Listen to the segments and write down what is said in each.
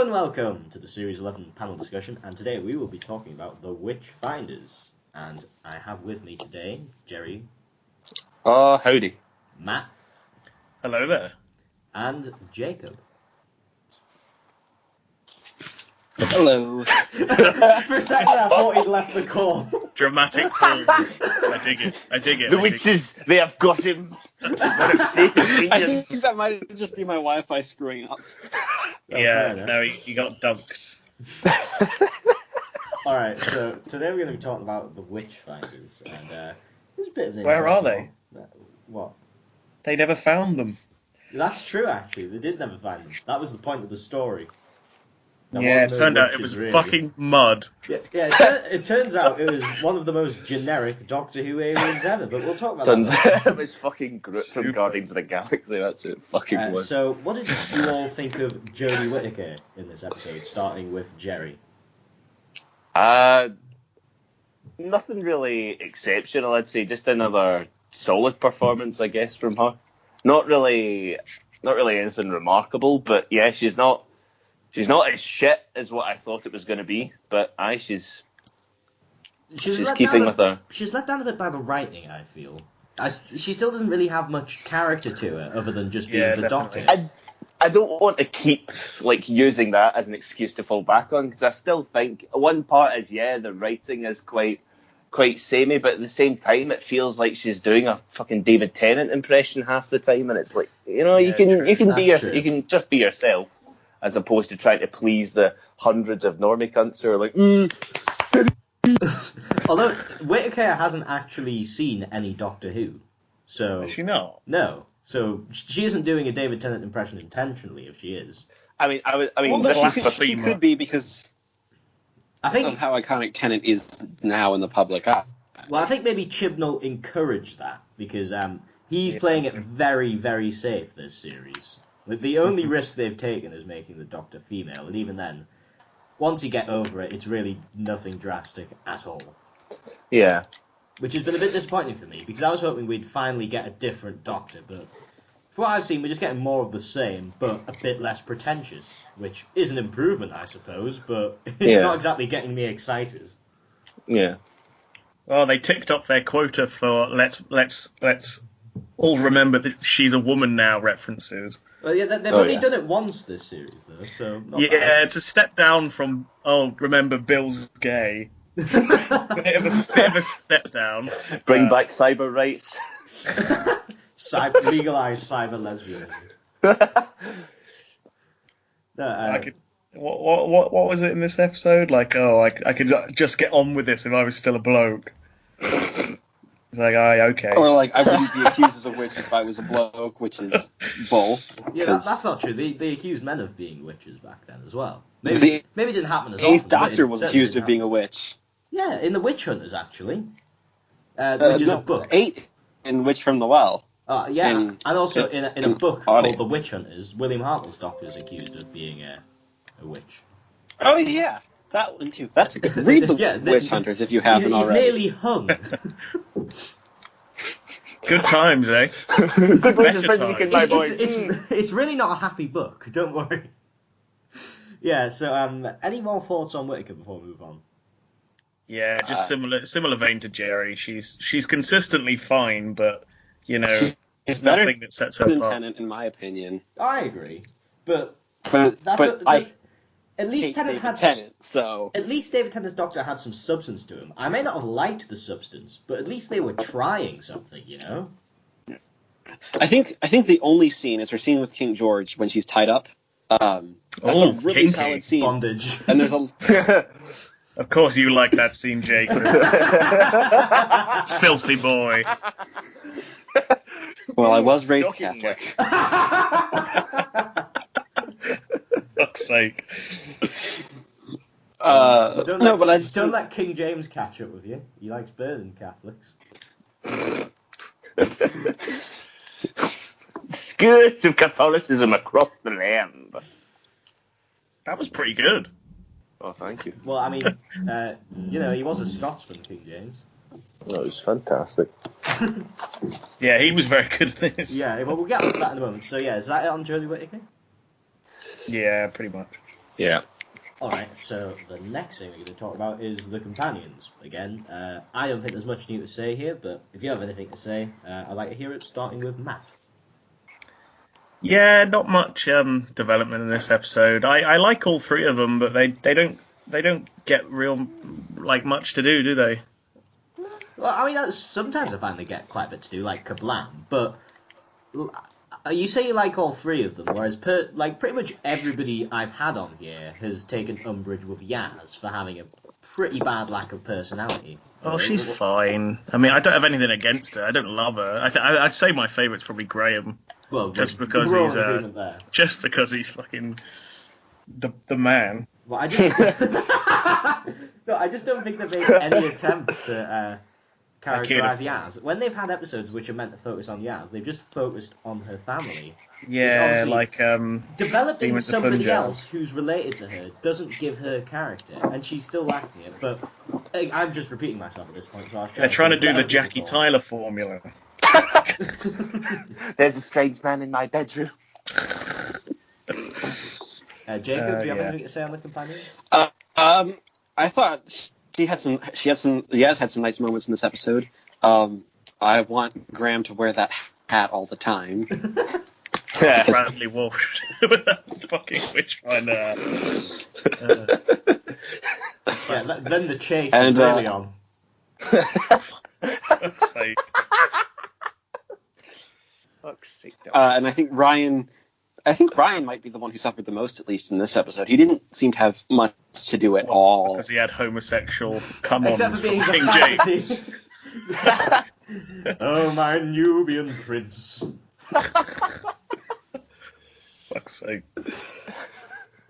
and welcome to the Series 11 panel discussion, and today we will be talking about The Witchfinders. And I have with me today Jerry. Howdy. Matt. Hello there. And Jacob. Hello. For a second I thought he'd left the call. Dramatic pause. I dig it. The witches, they have got him. I think that might just be my Wi-Fi screwing up. Yeah, no, he got dunked. Alright, so today we're going to be talking about The Witchfinders, and there's a bit of an Where are they? What? They never found them. That's true, actually. They did never find them. That was the point of the story. It turned out it was fucking mud. Yeah, it turns out it was one of the most generic Doctor Who aliens ever, but we'll talk about that. It was fucking Groot from Guardians of the Galaxy, that's it. Fucking was. So, what did you all think of Jodie Whittaker in this episode, starting with Jerry? Nothing really exceptional, I'd say. Just another solid performance, I guess, from her. Not really anything remarkable, but yeah, she's not as shit as what I thought it was going to be, but she's keeping with her. She's let down a bit by the writing, I feel. She still doesn't really have much character to her, other than just being the definitely. Doctor. I don't want to keep using that as an excuse to fall back on, because I still think one part is, the writing is quite samey, but at the same time it feels like she's doing a fucking David Tennant impression half the time, and it's like, you can just be yourself, as opposed to trying to please the hundreds of normie cunts who are like, Although Whittaker hasn't actually seen any Doctor Who, so Is she not? No, so she isn't doing a David Tennant impression intentionally. If she is, she could be, because I think of how iconic Tennant is now in the public eye. Well, I think maybe Chibnall encouraged that, because he's playing it very, very safe this series. The only risk they've taken is making the Doctor female, and even then, once you get over it, it's really nothing drastic at all. Yeah. Which has been a bit disappointing for me, because I was hoping we'd finally get a different Doctor, but from what I've seen, we're just getting more of the same, but a bit less pretentious, which is an improvement, I suppose, but it's not exactly getting me excited. Yeah. Well, they ticked off their quota for let's all remember that she's a woman now references. Well, yeah, they've only done it once this series, though, so not bad. It's a step down from, remember Bill's gay. bit of a step down. Bring back cyber rights. Legalized cyber lesbianism. What was it in this episode? Like, I could just get on with this if I was still a bloke. It's like, okay. Or like, I wouldn't be accused as a witch if I was a bloke, which is bull. Yeah, that's not true. They accused men of being witches back then as well. Maybe it didn't happen as often. Eighth Doctor was accused of being a witch. Yeah, in the Witch Hunters, actually. Which is a book. 8 in Witch from the Well. And also in a book called The Witch Hunters, William Hartnell's Doctor is accused of being a witch. Oh, yeah. That one, too. That's a good... Read the Witch Hunters if you haven't already. He's nearly hung. Good times, eh? Good times. It's really not a happy book, don't worry. Yeah, so any more thoughts on Whittaker before we move on? Yeah, just similar vein to Jerry. She's consistently fine, but it's nothing that sets her apart. apart. Tennant, in my opinion. I agree, but at least Tennant had so at least David Tennant's Doctor had some substance to him. I may not have liked the substance, but at least they were trying something, I think the only scene is her scene with King George when she's tied up. That's a really kinky. solid scene. Bondage. And there's a. Of course you like that scene, Jacob. Filthy boy. Well, I was raised Catholic. Fuck's sake. Don't let King James catch up with you. He likes burning Catholics. Scourge of Catholicism across the land. That was pretty good. Oh, thank you. Well, I mean, he was a Scotsman, King James. That was fantastic. Yeah, he was very good at this. Yeah, well, we'll get onto that in a moment. So, yeah, is that it on Jodie Whittaker? Yeah, pretty much. Yeah. Alright, so the next thing we're going to talk about is the companions. Again, I don't think there's much new to say here, but if you have anything to say, I'd like to hear it, starting with Matt. Yeah, not much development in this episode. I like all three of them, but they don't get real like much to do they? Well, I mean, sometimes I find they get quite a bit to do, like Kablam, but you say you like all three of them, whereas pretty much everybody I've had on here has taken umbrage with Yaz for having a pretty bad lack of personality. Oh, she's fine. I mean, I don't have anything against her. I don't love her. I'd say my favourite's probably Graham. Well, just because he's fucking the man. Well, I just no, I just don't think they've made any attempt to characterize Yaz. When they've had episodes which are meant to focus on Yaz, they've just focused on her family. Yeah, like developing somebody else who's related to her doesn't give her character, and she's still lacking it. But I'm just repeating myself at this point. So they're trying to do the Jackie Tyler formula. There's a strange man in my bedroom. Jacob, do you have anything to say on the companion? I thought Yaz had some nice moments in this episode. I want Graham to wear that hat all the time. Bradley Walsh. That's fucking which one? Yeah, then the chase is really on. Fuck's sake. And I think Ryan might be the one who suffered the most, at least in this episode. He didn't seem to have much to do at all. Because he had homosexual come-ons from King James. Oh, my Nubian prince. Fuck's sake.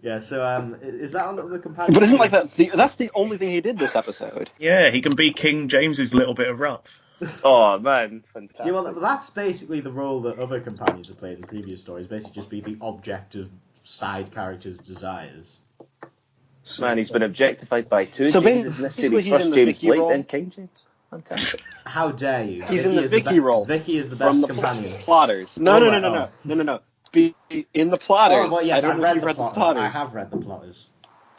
Yeah, so is that on the companion? But isn't like that? That's the only thing he did this episode. Yeah, he can be King James's little bit of rough. Oh man, fantastic. Yeah, well, that's basically the role that other companions have played in previous stories. Basically, just be the object of side characters' desires. Man, he's been objectified by two. So basically, he's in the Vicky role. Then King James. Fantastic. How dare you? He's in the Vicky role. Vicky is the best from the companion. Plotters. No. Be in the Plotters. Oh, well, yes, I've read the Plotters. I have read the Plotters.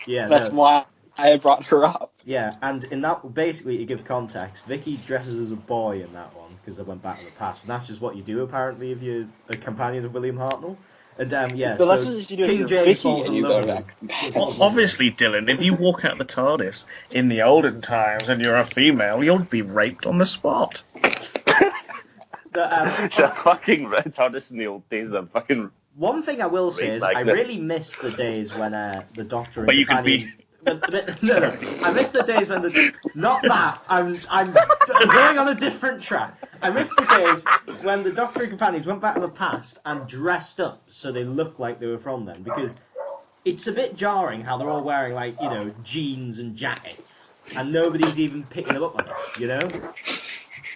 Yeah, that's why I brought her up. Yeah, and in that, basically, to give context, Vicky dresses as a boy in that one because they went back in the past, and that's just what you do apparently if you're a companion of William Hartnell. And so King James falls in love with her. Well, obviously, Dylan, if you walk out the TARDIS in the olden times and you're a female, you'll be raped on the spot. It's a fucking TARDIS in the old days. A fucking. One thing I will say is I really miss the days when the Doctor and companion. No, I miss the days when not that I'm going on a different track. I miss the days when the Doctor and companions went back in the past and dressed up so they looked like they were from them, because it's a bit jarring how they're all wearing jeans and jackets and nobody's even picking them up on it.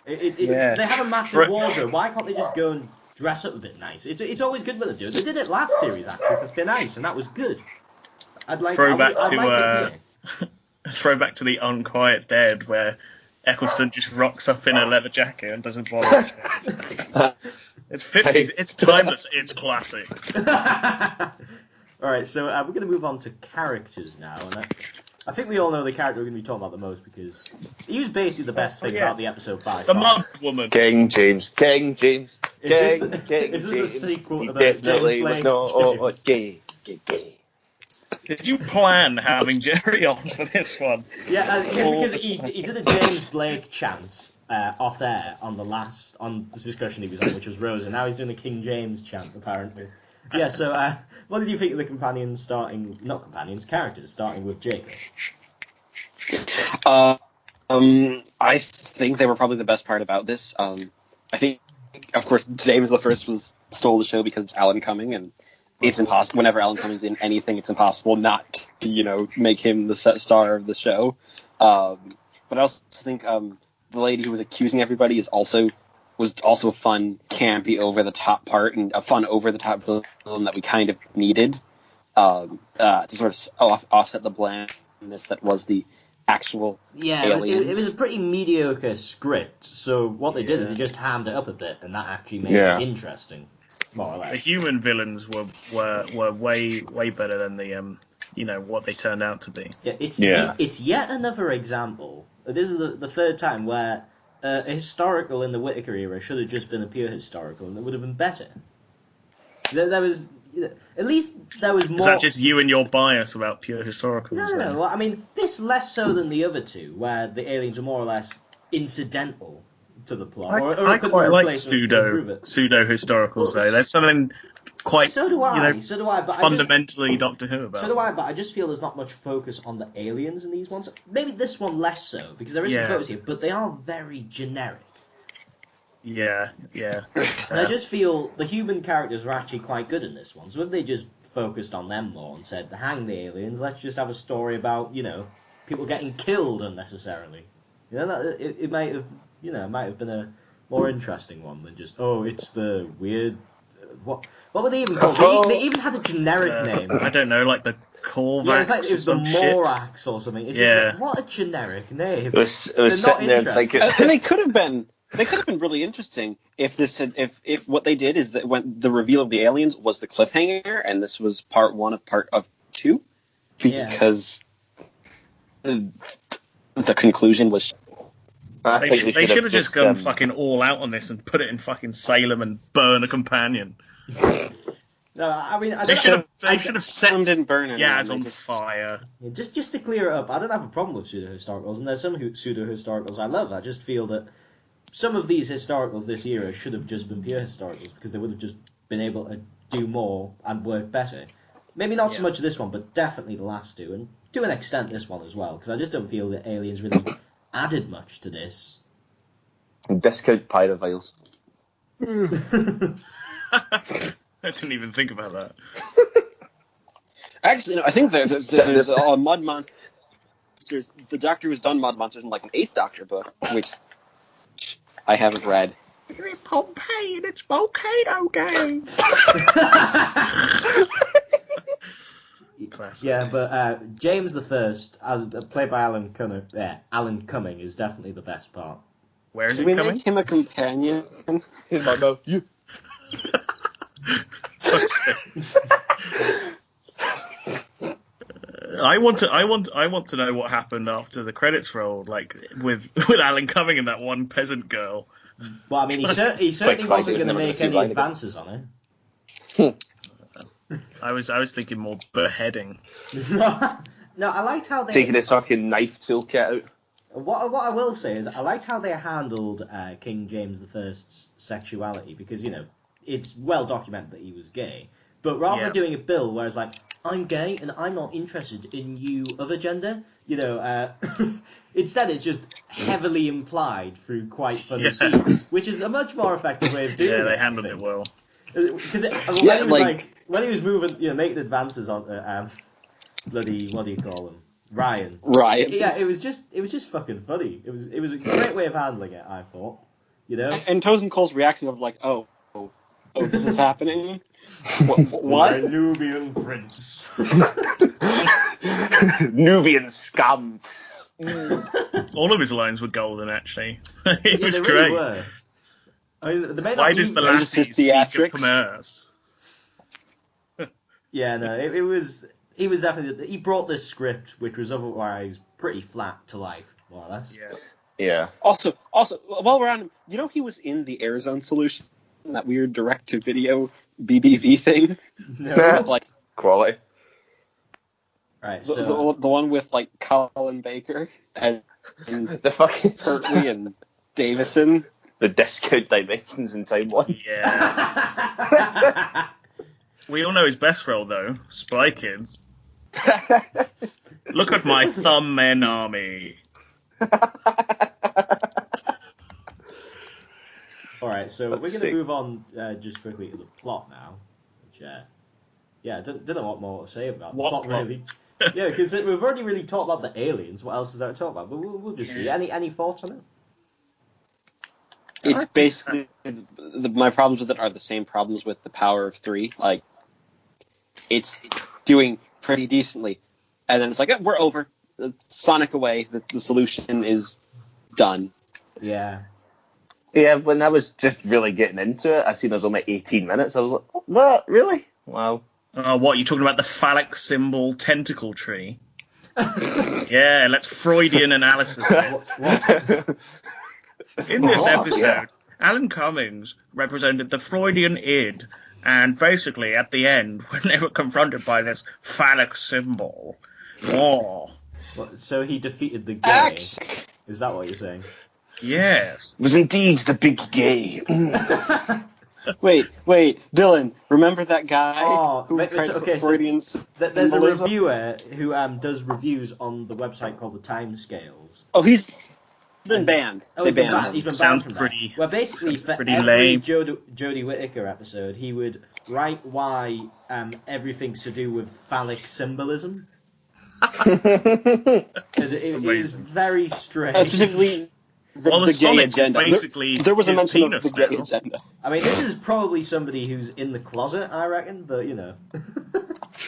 They have a massive wardrobe. Why can't they just go and dress up a bit nice? It's always good when they do it. They did it last series actually for Thin Ice, and that was good. Throwback to the Unquiet Dead, where Eccleston just rocks up in a leather jacket and doesn't bother. It's 50s, it's timeless, it's classic. Alright, so we're going to move on to characters now, and I think we all know the character we're going to be talking about the most, because he was basically the best thing about the episode by the far. Mud Woman. King James. Is this the sequel to the James Blake? Gay. Did you plan having Jerry on for this one? Yeah, because he did a James Blake chant off air on the discussion he was on, which was Rose, and now he's doing the King James chant apparently. Yeah, so what did you think of the characters starting with Jacob? I think they were probably the best part about this. I think, of course, James the First stole the show because it's Alan Cumming, and it's impossible. Whenever Alan Cumming's in anything, it's impossible not to, make him the star of the show. But I also think the lady who was accusing everybody was also a fun, campy, over the top part, and a fun over the top villain that we kind of needed to sort of offset the blandness that was the actual aliens. It was a pretty mediocre script. So what they did is they just hammed it up a bit, and that actually made it interesting. More or less. The human villains were way better than the what they turned out to be. Yeah, it's yet another example. This is the third time where a historical in the Whittaker era should have just been a pure historical, and it would have been better. There was at least there was more. Is that just you and your bias about pure historicals? No. Well, I mean, this less so than the other two, where the aliens are more or less incidental to the plot. I quite like pseudo historicals though. There's something quite so do I, but fundamentally Doctor Who about. So do I, but I just feel there's not much focus on the aliens in these ones. Maybe this one less so, because there is some focus here, but they are very generic. Yeah. And I just feel the human characters are actually quite good in this one. So if they just focused on them more and said, hang the aliens, let's just have a story about, people getting killed unnecessarily. It might have, might have been a more interesting one than just, it's the weird... What were they even called? They even had a generic name. I don't know, like the Corvax. Yeah, it's like it was the Morax or something. It's just like, what a generic name. It was sitting there thinking... And they could have been really interesting if if what they did is that when the reveal of the aliens was the cliffhanger and this was part 1 of part of 2, because the conclusion was. They should have just gone fucking all out on this and put it in fucking Salem and burn a companion. No, I mean, they should have set didn't burn Yaz on fire. Yeah, just to clear it up, I don't have a problem with pseudo-historicals, and there's some pseudo-historicals I love. I just feel that some of these historicals this era should have just been pure historicals, because they would have just been able to do more and work better. Maybe not so much this one, but definitely the last two, and to an extent this one as well, because I just don't feel that Aliens really added much to this. Discount pyrophiles. I didn't even think about that. Actually, I think there's Mud Monsters. The Doctor who's done Mud Monsters in like an 8th Doctor book, which I haven't read. You're in Pompeii and it's volcano games. Classic. Yeah, but James the First, as played by Alan Cumming, is definitely the best part. Where is he coming? Make him a companion? In my mouth. You. I want to know what happened after the credits rolled, like with Alan Cumming and that one peasant girl. Well, I mean, he certainly wasn't going to make any advances on it. I was thinking more beheading. No, I liked how they taking his fucking knife toolkit out. What I will say is I liked how they handled King James I's sexuality, because it's well documented that he was gay. But rather than doing a bill where it's like, I'm gay and I'm not interested in you other gender, instead it's just heavily implied through quite funny scenes, which is a much more effective way of doing it. Yeah, they handled it well. Because when he was moving, making advances on bloody, what do you call him? Ryan. Yeah, it was just fucking funny. It was a great way of handling it, I thought. And Tozen Cole's reaction of like, oh, this is happening. What? Nubian prince. Nubian scum. All of his lines were golden, actually. It was they great. Really were. I mean, why does the lassie speak of commerce? Yeah, no, it was. He was definitely. He brought this script, which was otherwise pretty flat, to life, more or less. Yeah. Also, while we're on him, he was in the Airzone solution, that weird direct-to-video BBV thing. No. Like quality. Right. So The one with like Colin Baker and the fucking Pertley and Davison. The discount dimensions in time one. Yeah. We all know his best role though, Spy Kids. Look at my thumb men army. Alright, so we're going to move on just quickly to the plot now. Which, I don't know what more to say about the plot, really. Yeah, because we've already really talked about the aliens. What else is there to talk about? But we'll just see. Any thoughts on it? It's basically... my problems with it are the same problems with the Power of Three. Like, it's doing pretty decently. And then it's like, we're over. Sonic away. The solution is done. Yeah. Yeah, when I was just really getting into it, I seen it was only 18 minutes. I was like, what? Really? Wow. What, you talking about the phallic symbol tentacle tree? Yeah, let's Freudian analysis this. What? In this Oh, episode, yeah. Alan Cummings represented the Freudian id, and basically at the end, when they were confronted by this phallic symbol, So he defeated the gay. Is that what you're saying? yes. Was indeed the big gay. Wait, Dylan, remember that guy who wait, tried to okay, put Freudian's there's a symbolism? reviewer who does reviews on the website called the Timescales. Oh, he's been banned. Oh, They he's been banned banned. him. He's been Sounds banned from pretty- that. Well, basically, sounds for pretty every lame. Jodie Whittaker episode, he would write why everything's to do with phallic symbolism. It is very strange. Specifically, the gay Sonic agenda. basically There was a his mention of penis the gay now. agenda. I mean, this is probably somebody who's in the closet, I reckon, but you know.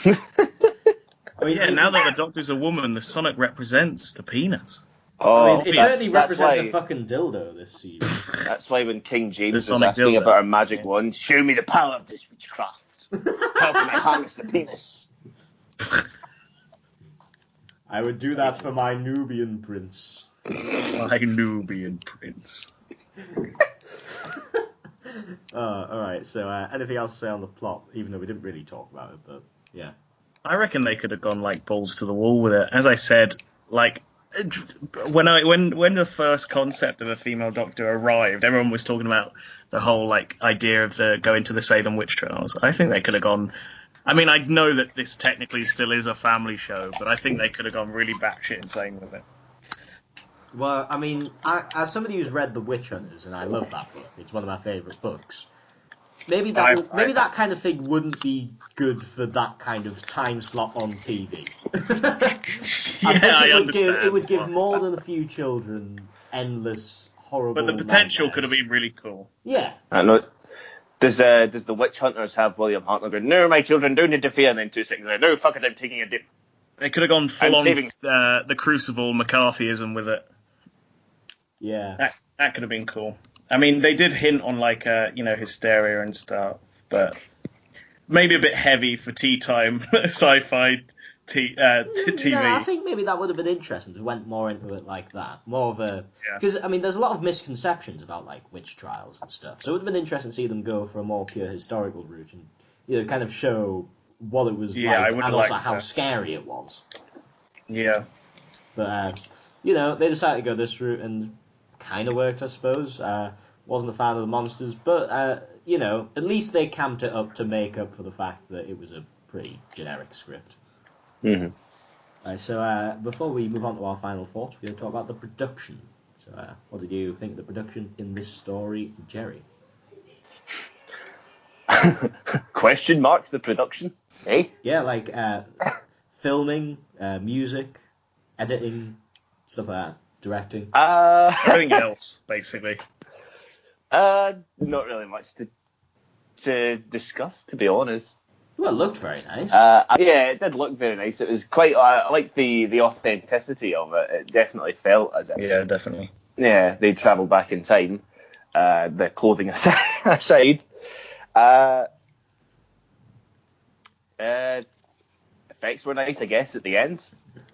I mean, Yeah, now that the Doctor's a woman, the Sonic represents the penis. Oh, it that's- certainly that's represents why- a fucking dildo this season. That's why when King James The was Sonic asking dildo. about a magic wand, show me the power of this witchcraft. How can I harness the penis? I would do that for my Nubian prince. My Nubian prince. Alright, so anything else to say on the plot? Even though we didn't really talk about it, but yeah. I reckon they could have gone like balls to the wall with it. As I said, like when the first concept of a female Doctor arrived, everyone was talking about the whole like idea of the going to the Salem witch trials. I think they could have gone. I mean, I know that this technically still is a family show, but I think they could have gone really batshit insane with it. Well, I mean, as somebody who's read The Witch Hunters, and I love that book, it's one of my favourite books. Maybe that kind of thing wouldn't be good for that kind of time slot on TV. I understand. It would give more than a few children endless, horrible. But the potential nightmares. could have been really cool. Yeah. I know. Does the Witch Hunters have William Hartnell going, no, my children don't interfere, and then 2 seconds later, no, fuck it, I'm taking a dip. They could have gone full on saving- the Crucible McCarthyism with it. Yeah. That could have been cool. I mean, they did hint on like hysteria and stuff, but maybe a bit heavy for tea time sci-fi TV. No, I think maybe that would have been interesting if it went more into it like that. More of a... Because, I mean, there's a lot of misconceptions about, like, witch trials and stuff. So it would have been interesting to see them go for a more pure historical route and, you know, kind of show what it was like and also how scary it was. Yeah. But, you know, they decided to go this route and kind of worked, I suppose. Wasn't a fan of the monsters, but, you know, at least they camped it up to make up for the fact that it was a pretty generic script. Mm-hmm. Right, so before we move on to our final thoughts, we're going to talk about the production. So what did you think of the production in this story, Jerry? Question mark, the production? Eh? Yeah, like filming, music, editing, stuff like that, directing. Everything else, basically. Not really much to discuss, to be honest. Well, it looked very nice. Yeah, it did look very nice. It was quite. I like the authenticity of it. It definitely felt as if. Yeah, definitely. Yeah, they travelled back in time. The clothing aside. Effects were nice, I guess, at the end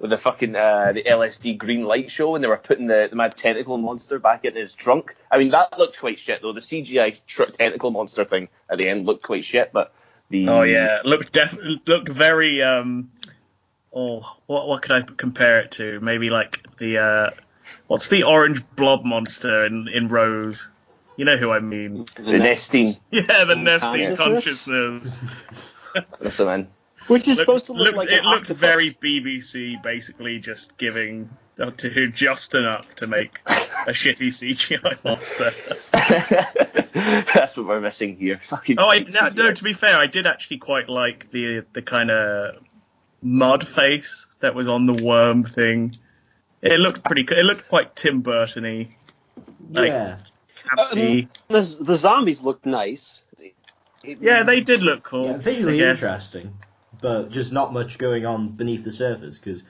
with the fucking the LSD green light show, and they were putting the mad tentacle monster back in his trunk. I mean, that looked quite shit though. The CGI tentacle monster thing at the end looked quite shit, but. Oh yeah, looked very. What could I compare it to? Maybe like the what's the orange blob monster in Rose? You know who I mean? The nesting. Yeah, the nesting Consciousness? consciousness. Listen, man. Which is supposed to look like it an looked octopus. very BBC, basically just giving Doctor Who just enough to make a shitty CGI monster. That's what we're missing here. Fucking. Oh, no. To be fair, I did actually quite like the kind of mud face that was on the worm thing. It looked pretty good. It looked quite Tim Burton-y. Like, yeah. campy. The zombies looked nice. Yeah, they did look cool. Yeah, visually I guess. interesting, but just not much going on beneath the surface. Because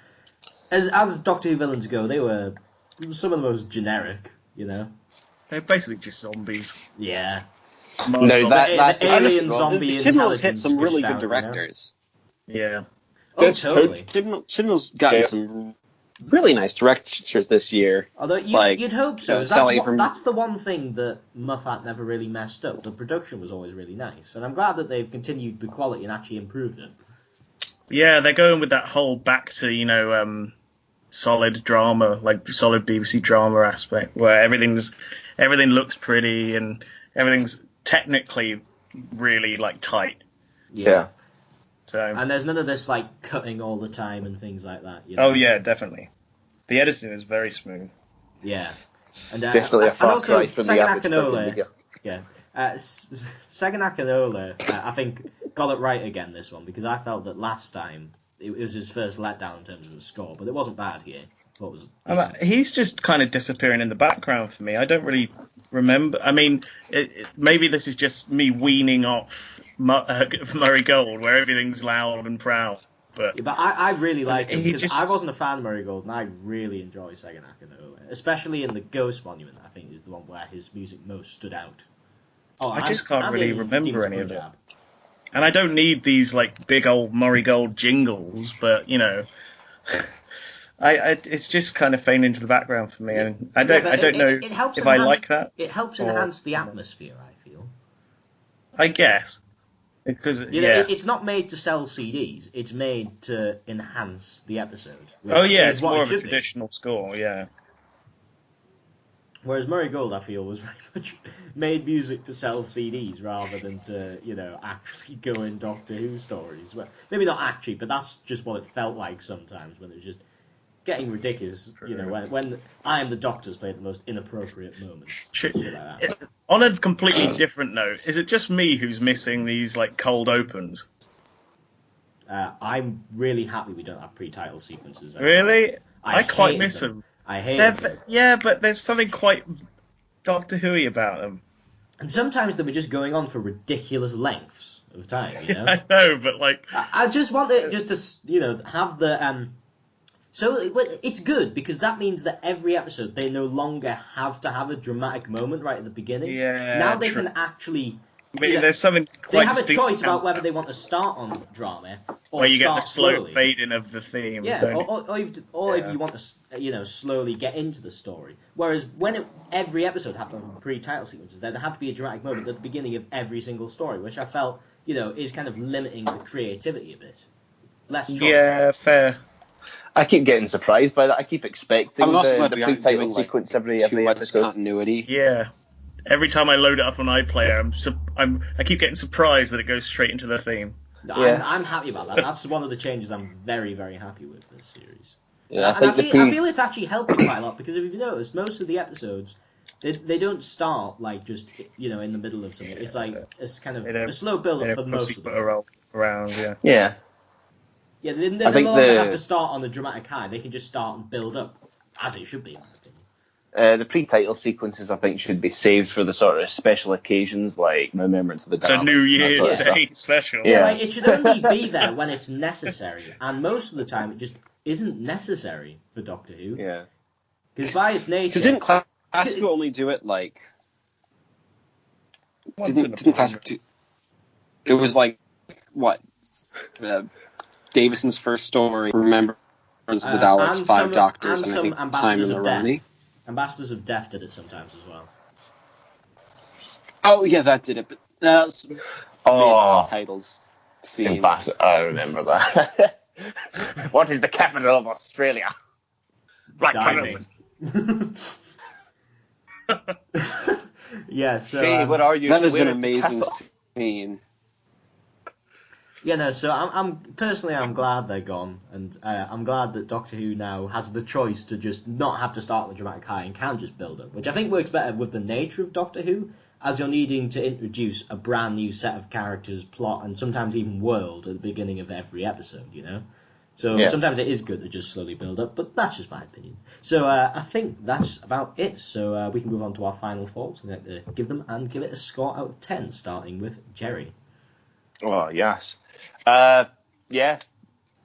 as Doctor Who villains go, they were some of the most generic, you know. They're basically just zombies. Yeah. No, that the alien zombie Chibnall's intelligence hit some really dished good out, directors. Yeah. Oh, totally. Chibnall's gotten some really nice directors this year. Although you'd hope so. Sally That's the one thing that Moffat never really messed up. The production was always really nice, and I'm glad that they've continued the quality and actually improved it. Yeah, they're going with that whole back to, solid drama, like solid BBC drama aspect, where everything looks pretty and everything's technically really like tight. Yeah. So. And there's none of this like cutting all the time and things like that. You know? Oh yeah, definitely. The editing is very smooth. Yeah. And, definitely a far cry from the average Akinola, yeah. Sagan Akinola, I think, got it right again this one, because I felt that last time it was his first letdown in terms of the score, but it wasn't bad here. He's just kind of disappearing in the background for me. I don't really remember. I mean, maybe this is just me weaning off Murray Gold, where everything's loud and proud. But I really like him, because I wasn't a fan of Murray Gold, and I really enjoy Sagan Akinola, especially in the Ghost Monument. I think is the one where his music most stood out. I just can't really remember any of it. And I don't need these like big old Murray Gold jingles, but it's just kind of fading into the background for me, and I don't know if I like that. It helps enhance the atmosphere, I feel. I guess. Because it's not made to sell CDs. It's made to enhance the episode. It's more of a traditional score, yeah. Whereas Murray Gold, I feel, was very much made music to sell CDs rather than to, actually go in Doctor Who stories. Well, maybe not actually, but that's just what it felt like sometimes when it was just getting ridiculous. When I Am the Doctor's played the most inappropriate moments. Shit like that. On a completely different note, is it just me who's missing these like cold opens? I'm really happy we don't have pre-title sequences. Really? I quite miss them. I hate them. Yeah, but there's something quite Doctor Who-y about them. And sometimes they were just going on for ridiculous lengths of time, I know, but like... I just want it just to, have the... So it's good, because that means that every episode they no longer have to have a dramatic moment right at the beginning. Yeah, now they can actually... there's something quite They have a choice about whether they want to start on drama or where you start get the slow slowly. fading of the theme. Yeah, if you want to, slowly get into the story. Whereas when every episode had to have pre-title sequences, there had to be a dramatic moment at the beginning of every single story, which I felt, is kind of limiting the creativity a bit. Less choice. Yeah, fair. I keep getting surprised by that. I keep expecting the pre-title sequence every episode. Continuity. Yeah. Every time I load it up on iPlayer, I keep getting surprised that it goes straight into the theme. Yeah. I'm happy about that. That's one of the changes I'm very, very happy with this series. Yeah, I feel it's actually helping quite a lot, because if you've noticed, most of the episodes, they don't start like just in the middle of something. It's like it's kind of a slow build up for most of them. Around, yeah. Yeah. Yeah, they no longer have to start on a dramatic high. They can just start and build up, as it should be, in my opinion. The pre-title sequences, I think, should be saved for the sort of special occasions like Remembrance of the Daleks. The New Year's Day special. Yeah, like, it should only be there when it's necessary, and most of the time it just isn't necessary for Doctor Who. Yeah. Because by its nature... Because didn't Classical only do it, like... Didn't Classical do... It was like, what? Davison's first story, Remembrance of the Daleks, Five Doctors, and I think Time in the Ronnie. Ambassadors of Death did it sometimes as well. Oh, yeah, that did it, but that's titles scene. I remember that. What is the capital of Australia? Blackburn. Yeah, so... Jay, what are you? That is an amazing scene. Yeah, no, so I'm glad they're gone, and I'm glad that Doctor Who now has the choice to just not have to start the dramatic high and can just build up, which I think works better with the nature of Doctor Who, as you're needing to introduce a brand new set of characters, plot, and sometimes even world at the beginning of every episode, So sometimes it is good to just slowly build up, but that's just my opinion. So I think that's about it. So we can move on to our final thoughts and give it a score out of 10, starting with Jerry. Oh, yes. I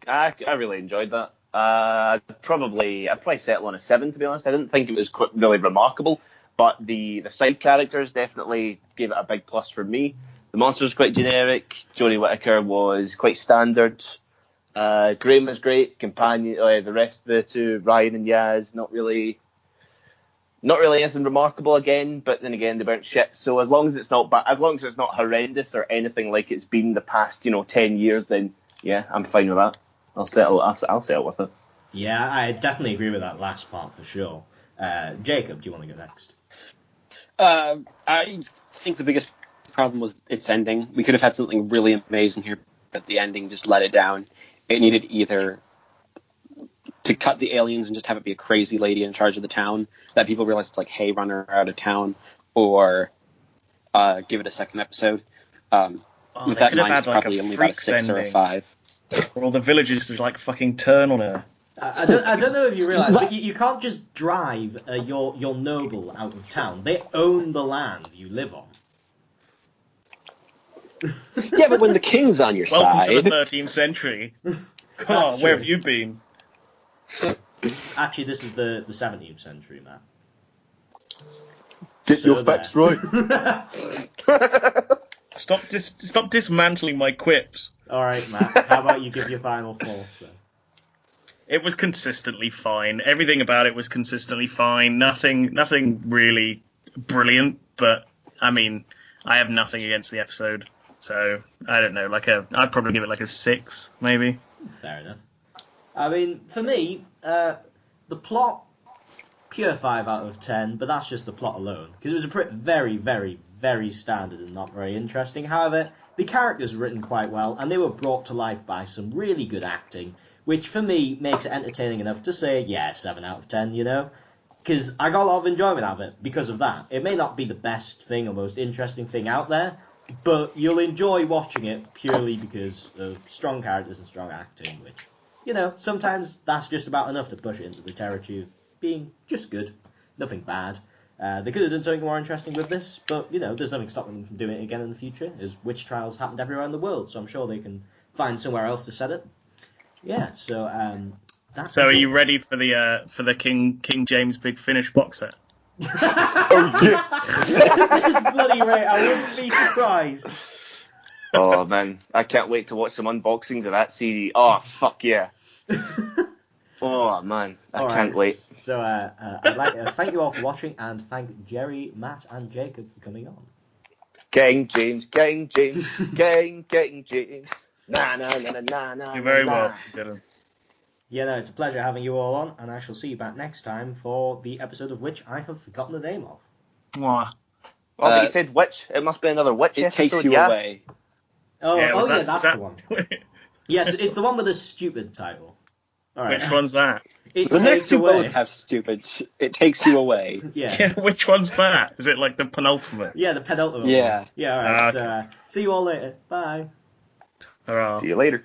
really enjoyed that. I'd probably settle on a 7, to be honest. I didn't think it was really remarkable, but the side characters definitely gave it a big plus for me. The monster was quite generic. Jodie Whittaker was quite standard. Graham was great. Companion, the rest of the two, Ryan and Yaz, not really anything remarkable again. But then again, they weren't shit. So as long as it's not horrendous or anything like it's been the past 10 years, then yeah, I'm fine with that. I'll settle with it. Yeah, I definitely agree with that last part for sure. Jacob, do you want to go next? I think the biggest problem was its ending. We could have had something really amazing here, but the ending just let it down. It needed either to cut the aliens and just have it be a crazy lady in charge of the town that people realize it's like, hey, run her out of town, or give it a second episode. With that in mind, it's probably only about a 6 or a 5. Where all the villagers just like fucking turn on her. I don't know if you realise, but you can't just drive your noble out of town. They own the land you live on. Yeah, but when the king's on your Welcome side... to the 13th century. God, where have you been? Actually, this is the 17th century, Matt. Get your facts right. Stop dismantling my quips. All right, Matt. How about you give your final thoughts? It was consistently fine. Everything about it was consistently fine. Nothing really brilliant, but I mean, I have nothing against the episode. So I don't know. I'd probably give it like a 6, maybe. Fair enough. I mean, for me, the plot, pure 5 out of 10, but that's just the plot alone. Because it was a very, very, very standard and not very interesting. However, the characters were written quite well, and they were brought to life by some really good acting, which for me makes it entertaining enough to say, yeah, 7 out of 10, Because I got a lot of enjoyment out of it because of that. It may not be the best thing or most interesting thing out there, but you'll enjoy watching it purely because of strong characters and strong acting, which, sometimes that's just about enough to push it into the territory of being just good, nothing bad. They could have done something more interesting with this, but, there's nothing stopping them from doing it again in the future, as witch trials happened everywhere in the world, so I'm sure they can find somewhere else to set it. Yeah, so that's... So are you ready for the King James Big Finish box set? Oh, yeah. This bloody right, I wouldn't be surprised. Oh, man. I can't wait to watch some unboxings of that CD. Oh, fuck yeah. Oh, man. I can't wait. So I'd like to thank you all for watching, and thank Jerry, Matt, and Jacob for coming on. King James. King James. Nah. You're very welcome, Dylan. Yeah, no, it's a pleasure having you all on, and I shall see you back next time for the episode of which I have forgotten the name of. Mwah. Oh, but you said witch. It must be another witch It episode, takes you yeah? away. That's the one. Yeah, it's the one with a stupid title. All right. Which one's that? The next two both have stupid. It takes you away. Yeah. Which one's that? Is it like the penultimate? Yeah, the penultimate Yeah. one. Yeah, all right. So see you all later. Bye. Hurrah. See you later.